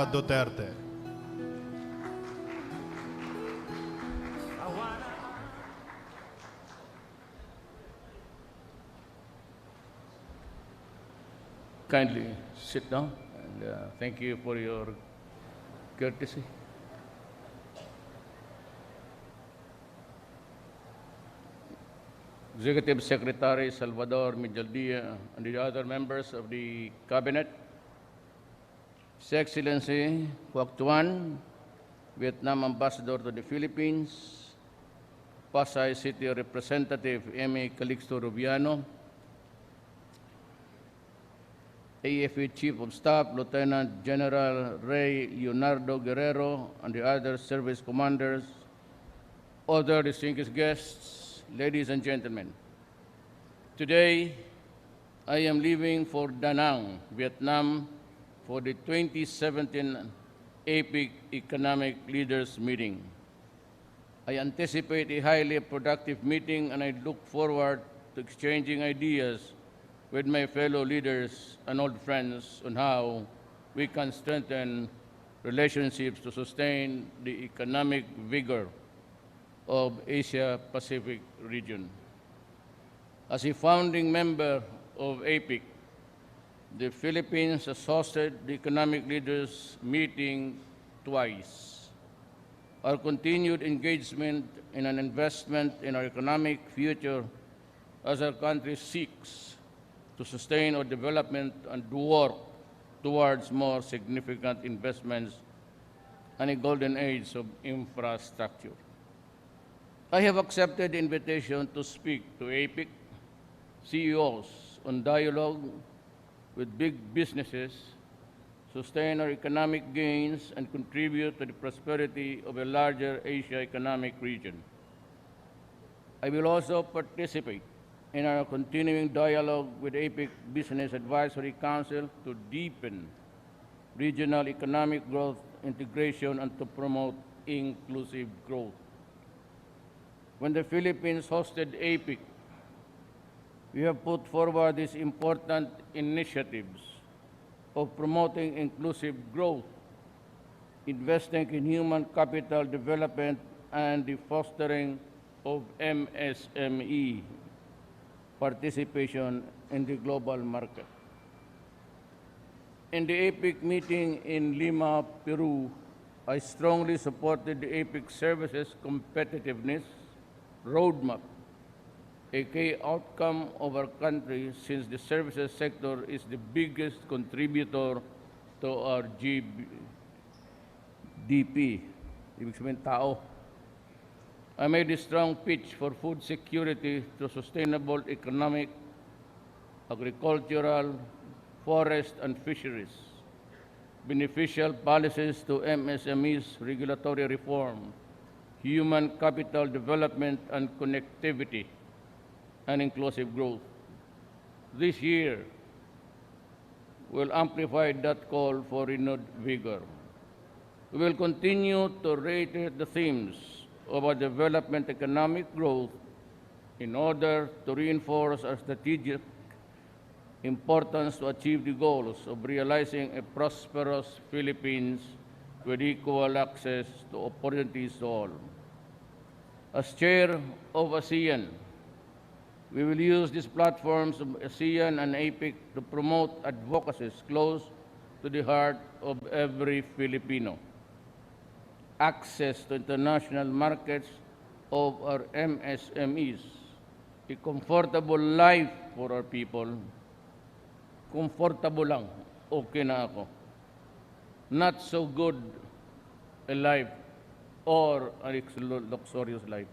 Duterte. Kindly sit down, and thank you for your courtesy. Executive Secretary Salvador Mijaldía and the other members of the Cabinet, His Excellency Quoc Tuan, Vietnam Ambassador to the Philippines, Pasay City Representative Amy Calixto Rubiano, AFE Chief of Staff Lieutenant General Ray Leonardo Guerrero, and the other service commanders, other distinguished guests, ladies and gentlemen. Today, I am leaving for Da Nang, Vietnam, for the 2017 APEC Economic Leaders Meeting. I anticipate a highly productive meeting, and I look forward to exchanging ideas with my fellow leaders and old friends on how we can strengthen relationships to sustain the economic vigor of Asia-Pacific region. As a founding member of APEC, the Philippines has hosted the economic leaders meeting twice. Our continued engagement in an investment in our economic future as our country seeks to sustain our development and work towards more significant investments and a golden age of infrastructure. I have accepted the invitation to speak to APEC CEOs on dialogue with big businesses, sustain our economic gains, and contribute to the prosperity of a larger Asia economic region. I will also participate in our continuing dialogue with APEC Business Advisory Council to deepen regional economic growth, integration, and to promote inclusive growth. When the Philippines hosted APEC, we have put forward these important initiatives of promoting inclusive growth, investing in human capital development, and the fostering of MSME participation in the global market. In the APEC meeting in Lima, Peru, I strongly supported the APEC Services Competitiveness Roadmap, a key outcome of our country since the services sector is the biggest contributor to our GDP. Ibig sabihin, tao. I made a strong pitch for food security through sustainable economic, agricultural, forest, and fisheries, beneficial policies to MSMEs, regulatory reform, human capital development and connectivity, and inclusive growth. This year will amplify that call for renewed vigor. We will continue to reiterate the themes of our development economic growth in order to reinforce our strategic importance to achieve the goals of realizing a prosperous Philippines with equal access to opportunities to all. As chair of ASEAN, we will use these platforms of ASEAN and APEC to promote advocacies close to the heart of every Filipino. Access to international markets of our MSMEs, a comfortable life for our people. Comfortable lang, okay na ako. Not so good a life or a luxurious life.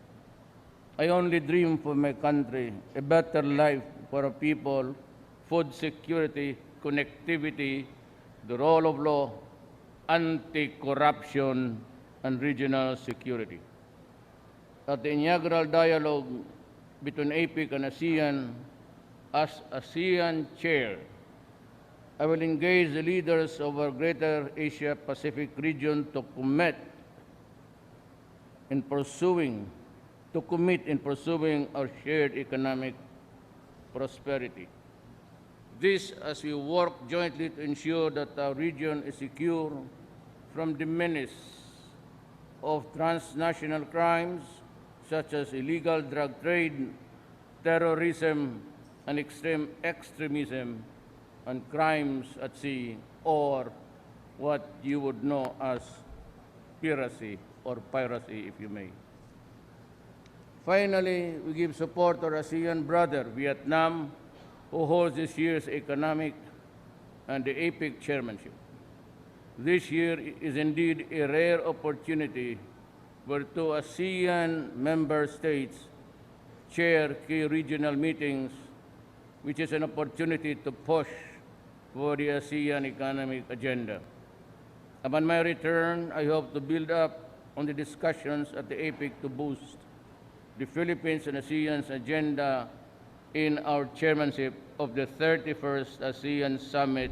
I only dream for my country, a better life for our people, food security, connectivity, the rule of law, anti-corruption, and regional security. At the inaugural dialogue between APEC and ASEAN, as ASEAN chair, I will engage the leaders of our greater Asia-Pacific region to commit in pursuing our shared economic prosperity. This as we work jointly to ensure that our region is secure, from the menace of transnational crimes such as illegal drug trade, terrorism, and extremism, and crimes at sea, or what you would know as piracy, if you may. Finally, we give support to our ASEAN brother, Vietnam, who holds this year's economic and the APEC chairmanship. This year is indeed a rare opportunity where two ASEAN member states chair key regional meetings, which is an opportunity to push for the ASEAN economic agenda. Upon my return, I hope to build up on the discussions at the APEC to boost the Philippines and ASEAN's agenda in our chairmanship of the 31st ASEAN Summit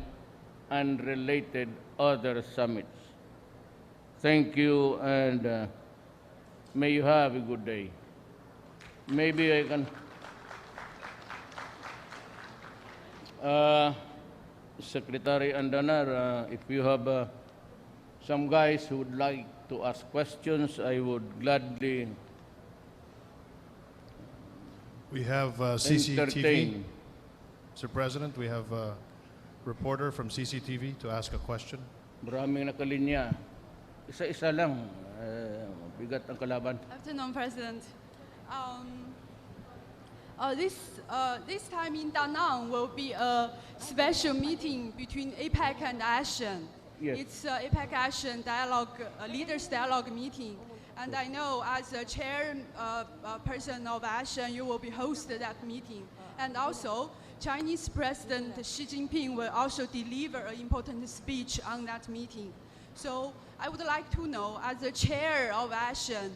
and related other summits. Thank you, and may you have a good day. Maybe I can... Secretary Andanar, if you have some guys who would like to ask questions, I would gladly We have CCTV. entertain. Mr. President, we have a reporter from CCTV to ask a question. Maraming nakalinya. Isa-isa lang. Bigat ang kalaban. Afternoon, President. This time in Da Nang will be a special meeting between APEC and ASEAN. Yes. It's APEC ASEAN dialogue, leaders dialogue meeting. And I know as a person of ASEAN, you will be hosting that meeting. And also, Chinese President Xi Jinping will also deliver an important speech on that meeting. So I would like to know, as the chair of ASEAN,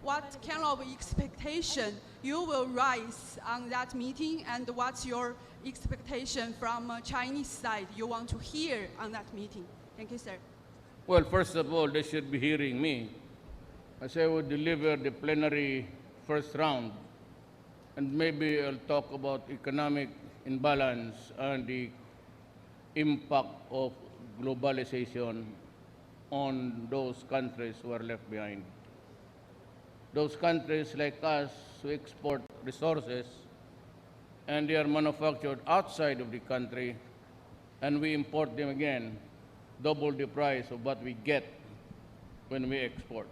what kind of expectation you will raise on that meeting, and what's your expectation from Chinese side you want to hear on that meeting? Thank you, sir. Well, first of all, they should be hearing me as I would deliver the plenary first round, and maybe I'll talk about economic imbalance and the impact of globalization on those countries who are left behind. Those countries like us who export resources and they are manufactured outside of the country and we import them again, double the price of what we get when we export.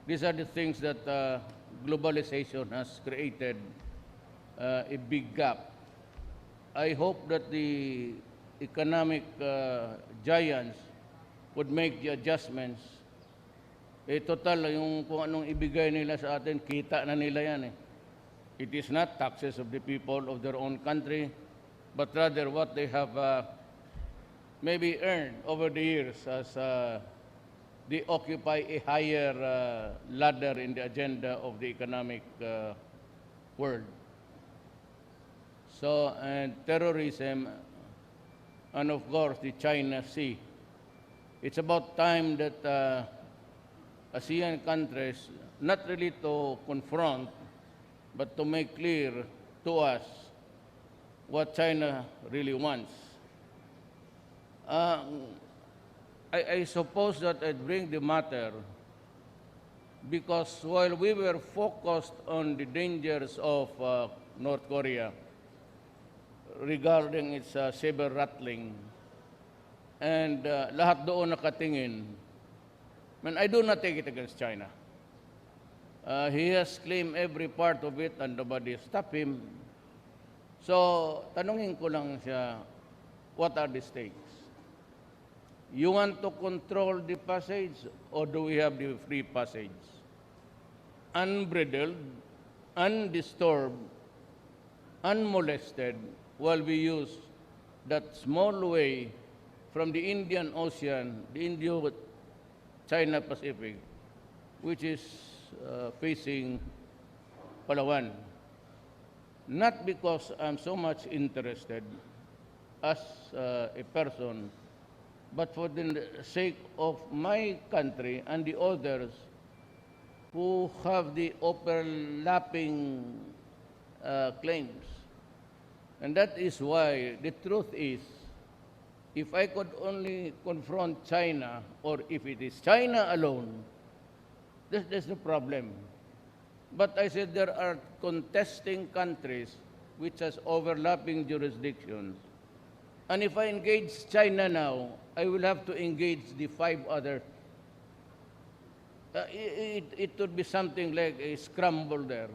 These are the things that globalization has created a big gap. I hope that the economic giants would make the adjustments. Total, yung kung anong ibigay nila sa atin, kita na nila yan eh. It is not taxes of the people of their own country, but rather what they have maybe earned over the years as they occupy a higher ladder in the agenda of the economic world. So, and terrorism, and of course the China Sea. It's about time that ASEAN countries, not really to confront, but to make clear to us what China really wants. I suppose that I'd bring the matter because while we were focused on the dangers of North Korea regarding its saber rattling, and lahat doon nakatingin, I do not take it against China. He has claimed every part of it and nobody stopped him. So, tanungin ko lang siya, what are the stakes? You want to control the passage or do we have the free passage? Unbridled, undisturbed, unmolested, while we use that small way from the Indian Ocean, the Indo-China Pacific, which is facing Palawan. Not because I'm so much interested as a person, but for the sake of my country and the others who have the overlapping claims. And that is why the truth is If I could only confront China, or if it is China alone, there's no problem. But I said there are contesting countries which has overlapping jurisdictions. And if I engage China now, I will have to engage the 5 others. It would be something like a scramble there.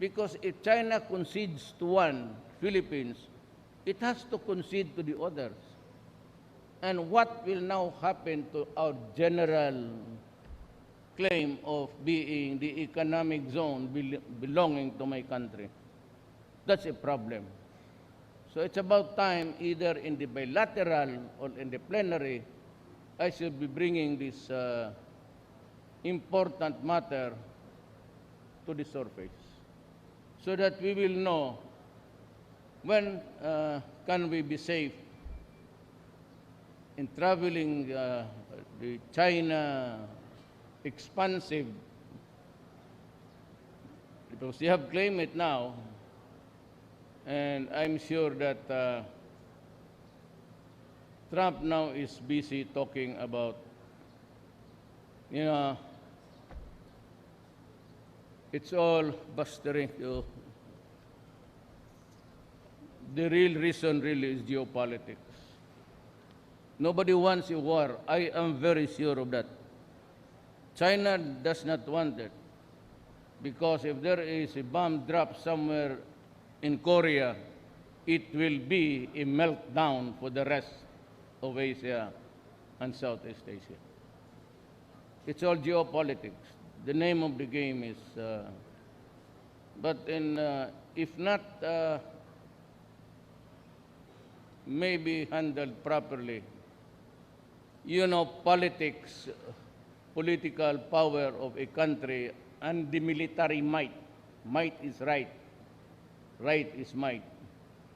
Because if China concedes to one, Philippines, it has to concede to the others. And what will now happen to our general claim of being the economic zone belonging to my country? That's a problem. So it's about time, either in the bilateral or in the plenary, I should be bringing this important matter to the surface, so that we will know when can we be safe in traveling the China expansive, because they have claimed it now, and I'm sure that Trump now is busy talking about, it's all bustering. The real reason really is geopolitics. Nobody wants a war. I am very sure of that. China does not want it, because if there is a bomb dropped somewhere in Korea, it will be a meltdown for the rest of Asia and Southeast Asia. It's all geopolitics. The name of the game is, but if not maybe handled properly, politics, political power of a country, and the military might. Might is right. Right is might.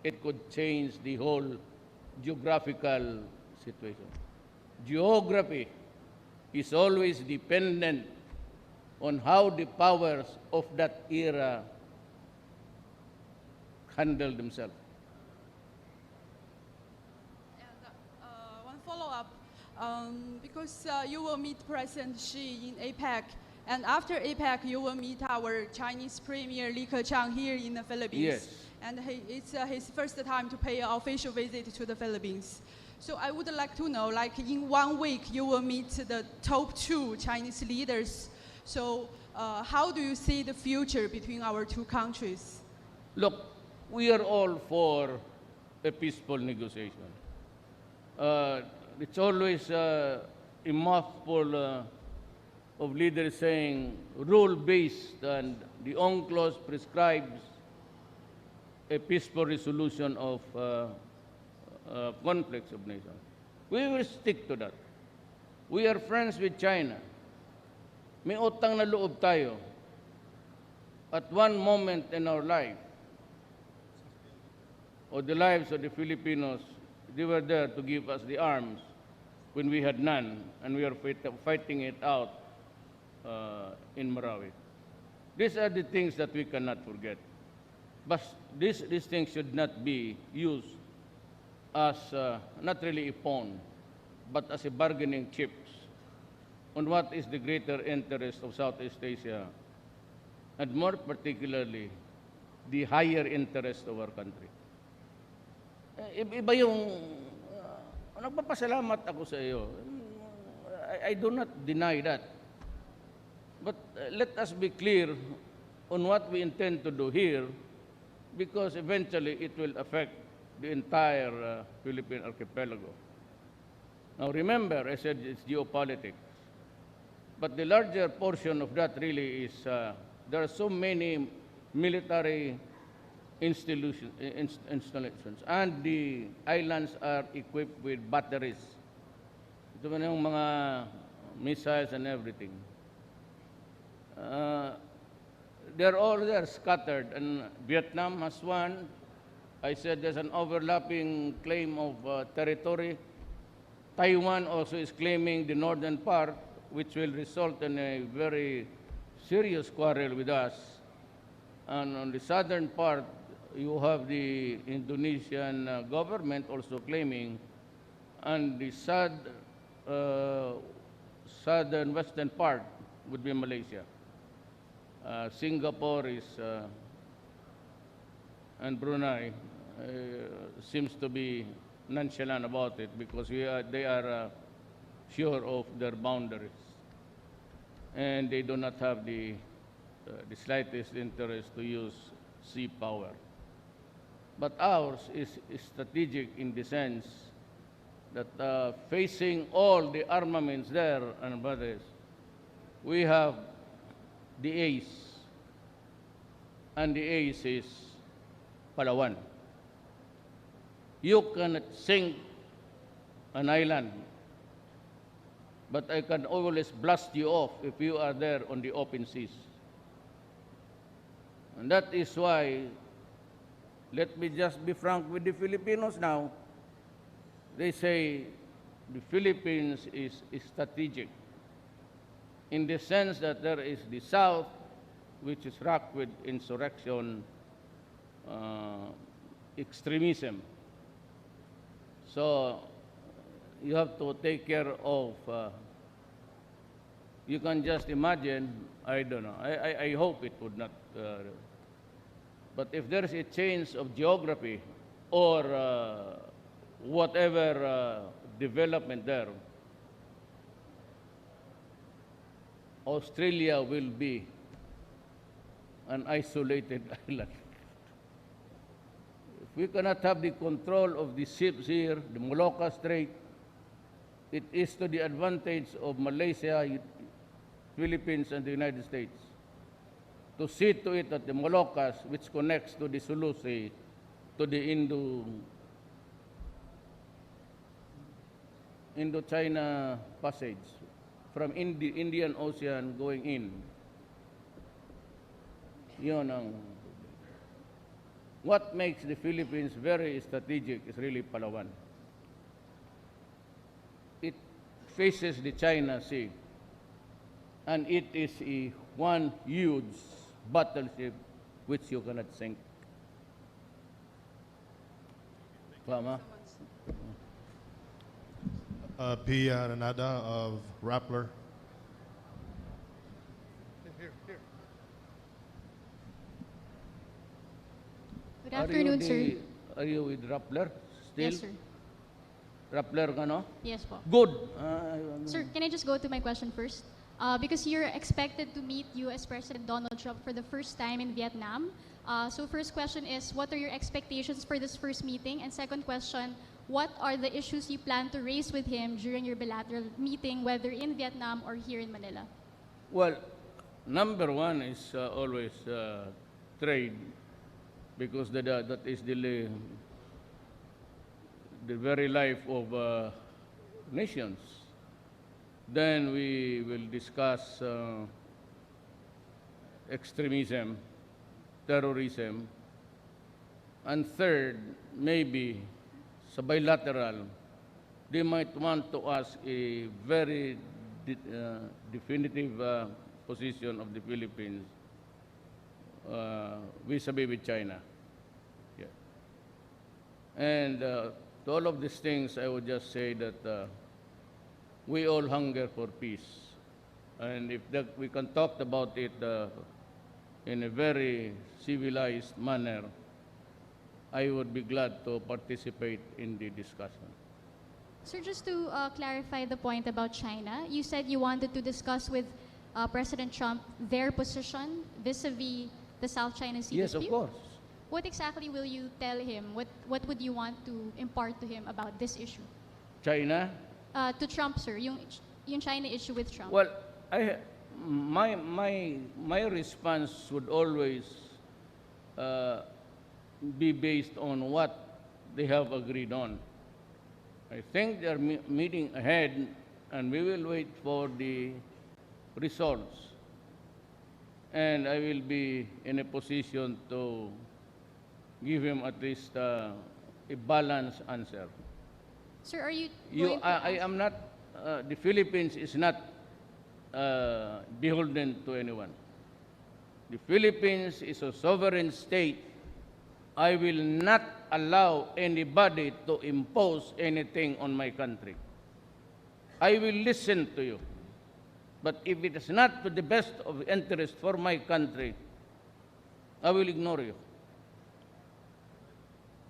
It could change the whole geographical situation. Geography is always dependent on how the powers of that era handle themselves. And one follow-up, because you will meet President Xi in APEC, and after APEC you will meet our Chinese Premier Li Keqiang here in the Philippines. Yes. And it's his first time to pay an official visit to the Philippines. So I would like to know, like in 1 week you will meet the top 2 Chinese leaders. So how do you see the future between our 2 countries? Look, we are all for a peaceful negotiation. It's always a mouthful of leaders saying rule-based, and the UNCLOS prescribes a peaceful resolution of conflicts of nations. We will stick to that. We are friends with China. May utang na loob tayo. At one moment in our life, or the lives of the Filipinos, they were there to give us the arms when we had none, and we are fighting it out in Marawi. These are the things that we cannot forget. But these things should not be used as not really a pawn, but as a bargaining chips on what is the greater interest of Southeast Asia, and more particularly, the higher interest of our country. Iba yung, nagpapasalamat ako sa iyo. I do not deny that. But let us be clear on what we intend to do here, because eventually it will affect the entire Philippine archipelago. Now remember, I said it's geopolitics. But the larger portion of that really is, there are so many military installations, and the islands are equipped with batteries. Ito man yung mga missiles and everything. They're all there scattered, and Vietnam has one. I said there's an overlapping claim of territory. Taiwan also is claiming the northern part, which will result in a very serious quarrel with us. And on the southern part, you have the Indonesian government also claiming and the southern western part would be Malaysia. Singapore is and Brunei seems to be nonchalant about it because they are sure of their boundaries, and they do not have the slightest interest to use sea power. But ours is strategic in the sense that facing all the armaments there and brothers, we have the ace, and the ace is Palawan. You cannot sink an island, but I can always blast you off if you are there on the open seas. And that is why, let me just be frank with the Filipinos now. They say the Philippines is strategic in the sense that there is the South, which is racked with insurrection, extremism. So you have to take care of, you can just imagine, I don't know, I hope it would not, but if there is a change of geography or whatever development there, Australia will be an isolated island. If we cannot have the control of the ships here, the Malacca Strait, it is to the advantage of Malaysia, Philippines, and the United States to see to it that the Moluccas, which connects to the Sulu Sea, to the Indo-China passage, from the Indian Ocean going in, yun ang, what makes the Philippines very strategic is really Palawan. It faces the China Sea, and it is one huge battleship which you cannot sink. Tama? P. Nanada of Rappler. Good afternoon, sir. Are you with Rappler still? Yes, sir. Rappler ka, no? Yes, po. Good. Sir, can I just go to my question first? Because you're expected to meet U.S. President Donald Trump for the first time in Vietnam. So first question is, what are your expectations for this first meeting? And second question, what are the issues you plan to raise with him during your bilateral meeting, whether in Vietnam or here in Manila? Well, number one is always trade, because that is the very life of nations. Then we will discuss extremism, terrorism, and third, maybe sa bilateral, they might want to ask a very definitive position of the Philippines vis-a-vis with China. Yeah. And to all of these things, I would just say that we all hunger for peace. And if we can talk about it in a very civilized manner, I would be glad to participate in the discussion. Sir, just to clarify the point about China, you said you wanted to discuss with President Trump their position vis-a-vis the South China Sea Yes, dispute? of course. What exactly will you tell him? What would you want to impart to him about this issue? China? To Trump, sir, yung China issue with Trump. Well, my response would always be based on what they have agreed on. I think they're meeting ahead, and we will wait for the results. And I will be in a position to give him at least a balanced answer. Sir, are you going to I am not, the Philippines is not beholden to anyone. The Philippines is a sovereign state. I will not allow anybody to impose anything on my country. I will listen to you. But if it is not to the best of interest for my country, I will ignore you.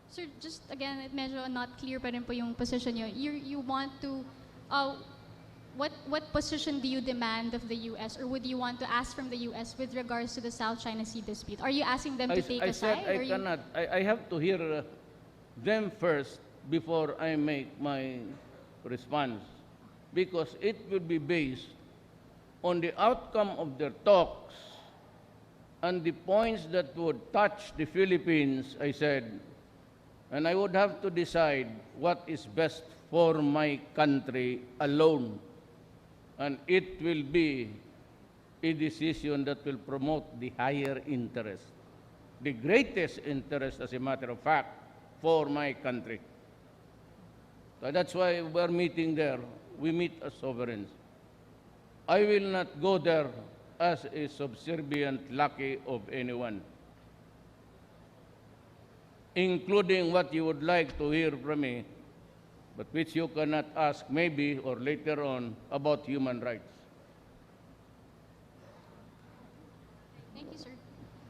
Sir, just again, medyo not clear pa rin po yung position nyo. You want to, what position do you demand of the U.S. or would you want to ask from the U.S. with regards to the South China Sea dispute? Are you asking them to take a said side? I cannot. I have to hear them first before I make my response, because it will be based on the outcome of their talks and the points that would touch the Philippines, I said, and I would have to decide what is best for my country alone. And it will be a decision that will promote the higher interest, the greatest interest, as a matter of fact, for my country. So that's why we're meeting there. We meet as sovereigns. I will not go there as a subservient lackey of anyone, including what you would like to hear from me, but which you cannot ask maybe or later on about human rights. Thank you, sir.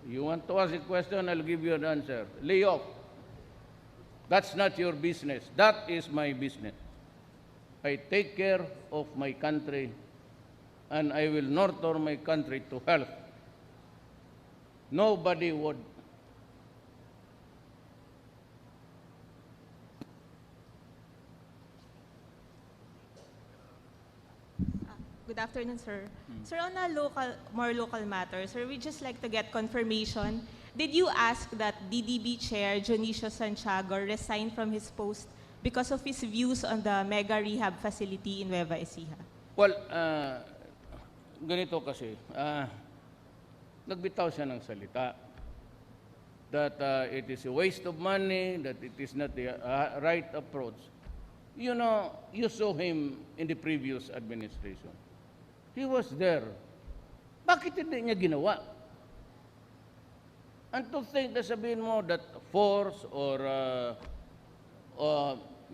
You want to ask a question, I'll give you an answer. Lay off. That's not your business. That is my business. I take care of my country, and I will nurture my country to health. Nobody would. Good afternoon, sir. Sir, on a more local matter, sir, we just like to get confirmation. Did you ask that DDB Chair Dionisio Santiago resign from his post because of his views on the mega rehab facility in Nueva Ecija? Well, ganito kasi, nagbitaw siya ng salita that it is a waste of money, that it is not the right approach. You know, you saw him in the previous administration. He was there. Bakit hindi niya ginawa? And to think na sabihin mo that force or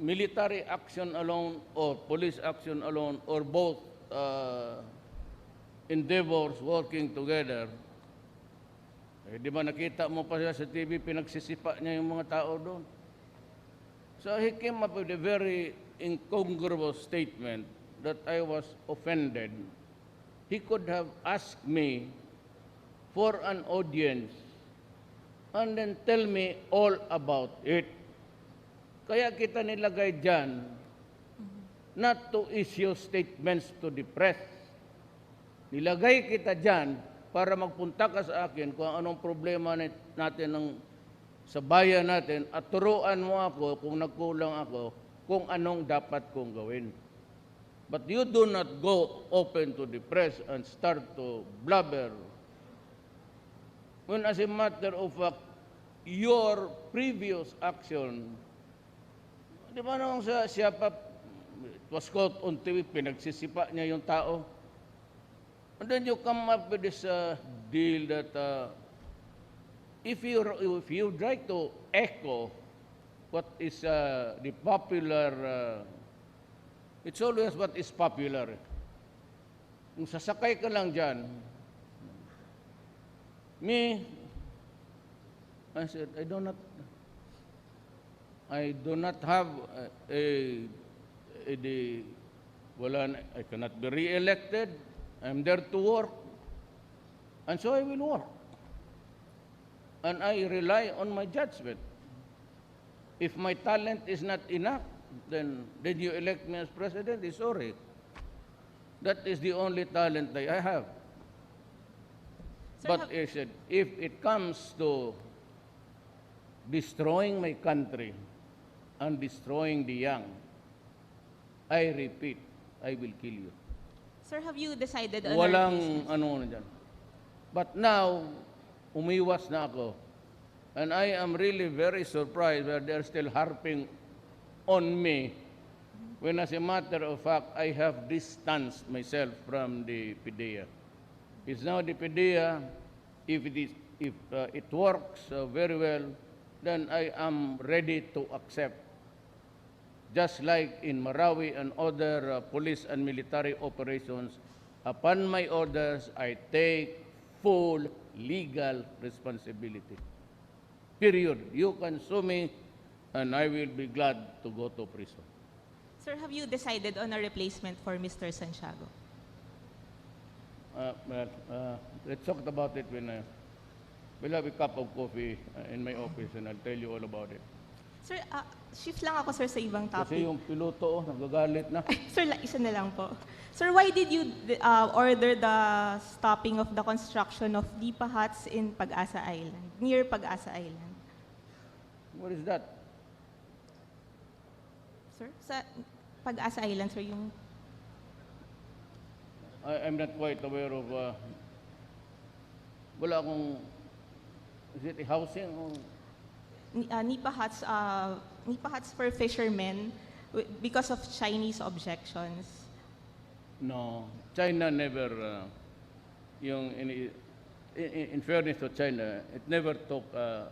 military action alone or police action alone or both endeavors working together, eh, di ba nakita mo pa siya sa TV, pinagsisipa niya yung mga tao doon. So he came up with a very incongruous statement that I was offended. He could have asked me for an audience and then tell me all about it. Kaya kita nilagay dyan not to issue statements to the press. Nilagay kita dyan para magpunta ka sa akin kung anong problema natin sa bayan natin at turuan mo ako kung nagkulang ako kung anong dapat kong gawin. But you do not go open to the press and start to blabber. When as a matter of fact, your previous action, di ba nung siya pa, it was caught on TV, pinagsisipa niya yung tao. And then you come up with this deal that if you try to echo what is the popular, it's always what is popular. Kung sasakay ka lang dyan, I said, I do not have I cannot be re-elected. I'm there to work. And so I will work. And I rely on my judgment. If my talent is not enough, then you elect me as president, sorry. That is the only talent that I have. Sir, But I said, if it comes to destroying my country and destroying the young, I repeat, I will kill you. Sir, have you decided on Walang ano na dyan. But now, umiwas na ako. And I am really very surprised that they're still harping on me when, as a matter of fact, I have distanced myself from the PDEA. It's now the PDEA. If it works very well, then I am ready to accept. Just like in Marawi and other police and military operations, upon my orders, I take full legal responsibility. Period. You can sue me, and I will be glad to go to prison. Sir, have you decided on a replacement for Mr. Santiago? Let's talk about it when we'll have a cup of coffee in my office, and I'll tell you all about it. Sir, shift lang ako, sir, sa ibang topic. Kasi yung piloto, nagagalit na. Sir, isa na lang po. Sir, why did you order the stopping of the construction of Lipa huts in Pag-asa Island, near Pag-asa Island? What is that? Sir, sa Pag-asa Island, sir, yung... I'm not quite aware of... wala akong... Is it a housing? Or? Nipa huts for fishermen because of Chinese objections. No, China never, in fairness to China, it never took a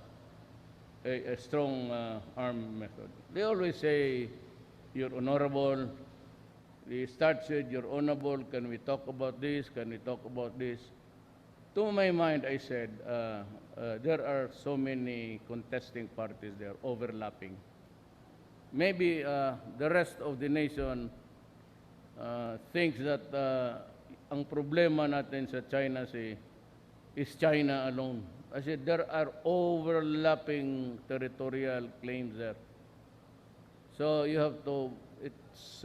strong arm method. They always say, you're honorable. They start said, you're honorable, can we talk about this, can we talk about this? To my mind, I said, there are so many contesting parties there, overlapping. Maybe the rest of the nation thinks that ang problema natin sa China is China alone. I said there are overlapping territorial claims there. So you have to, it's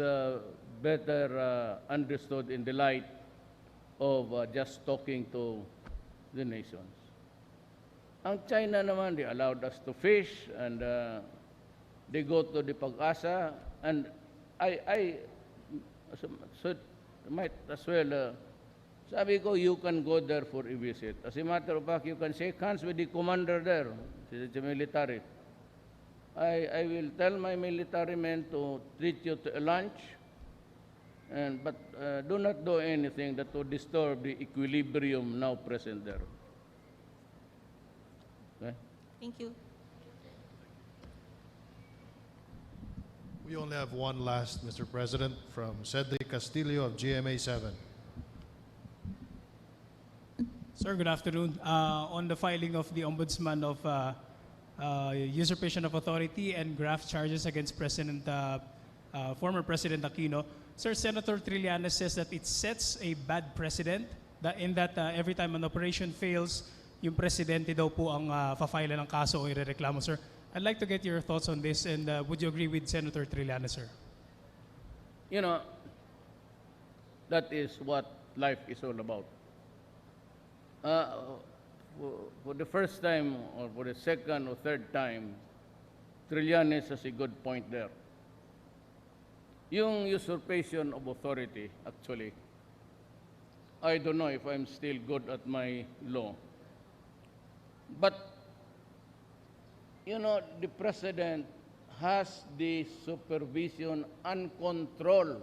better understood in the light of just talking to the nations. Ang China naman, they allowed us to fish and they go to the Pag-asa, and I might as well, sabi ko, you can go there for a visit. As a matter of fact, you can shake hands with the commander there, the military. I will tell my military men to treat you to a lunch, but do not do anything that would disturb the equilibrium now present there. Okay? Thank you. We only have one last, Mr. President, from Cedric Castillo of GMA 7. Sir, good afternoon. On the filing of the Ombudsman of usurpation of authority and graft charges against former President Aquino, Sir, Senator Trillanes says that it sets a bad precedent in that every time an operation fails, yung presidente daw po ang fa-file ng kaso o irereklamo, sir. I'd like to get your thoughts on this, and would you agree with Senator Trillanes, sir? You know, that is what life is all about. For the first time or for the second or third time, Trillanes has a good point there. Yung usurpation of authority, actually, I don't know if I'm still good at my law. But, you know, the president has the supervision and control.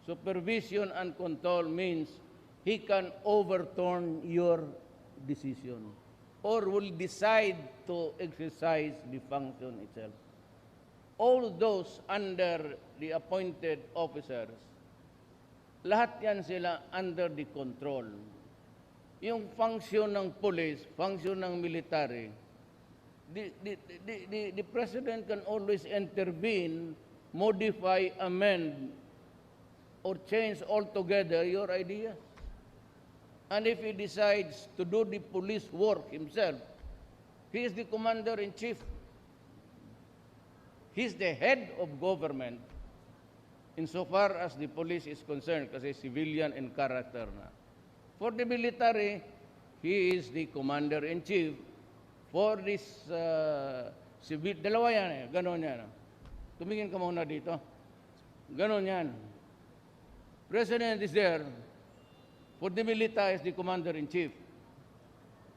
Supervision and control means he can overturn your decision or will decide to exercise the function itself. All those under the appointed officers, lahat yan sila under the control. Yung function ng police, function ng military, the president can always intervene, modify, amend, or change altogether your ideas. And if he decides to do the police work himself, he is the commander-in-chief. He's the head of government insofar as the police is concerned kasi civilian in character na. For the military, he is the commander-in-chief. For this civil, dalawa yan eh, ganon yan. Tumingin ka muna dito. Ganon yan. President is there. For the military is the commander-in-chief.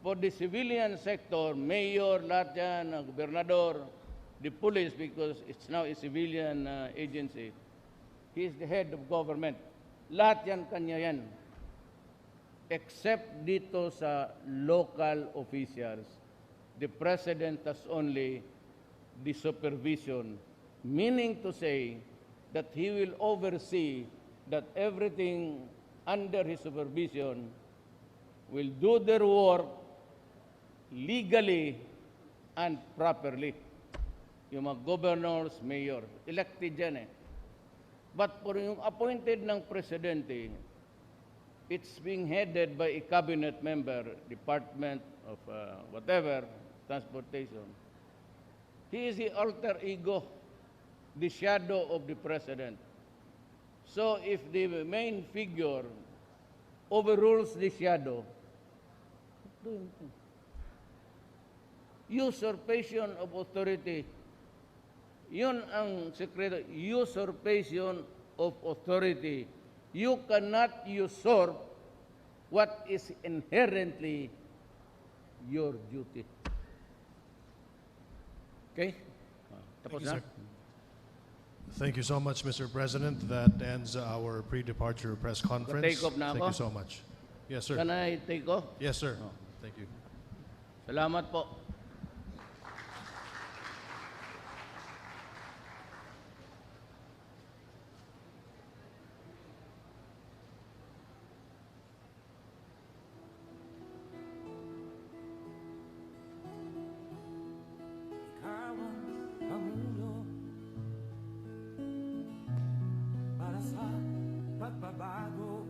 For the civilian sector, mayor, lahat yan, gobernador, the police, because it's now a civilian agency, he is the head of government. Lahat yan, kanya yan. Except dito sa local officials. the President has only the supervision, meaning to say that he will oversee that everything under his supervision will do their work legally and properly. Yung mga governors, mayor, elected yan eh. But for yung appointed ng presidente, it's being headed by a cabinet member, Department of whatever, Transportation. He is the alter ego, the shadow of the president. So if the main figure overrules the shadow, usurpation of authority, yun ang sekreto, usurpation of authority. You cannot usurp what is inherently your duty. Okay? Tapos na? Sir. Thank you so much, Mr. President. That ends our pre-departure press conference. Take off na Thank ako? you so much. Yes, sir. Can I take off? Yes, sir. Oh. Thank you. Salamat po. Ikaw ang pamuno para sa pagbabago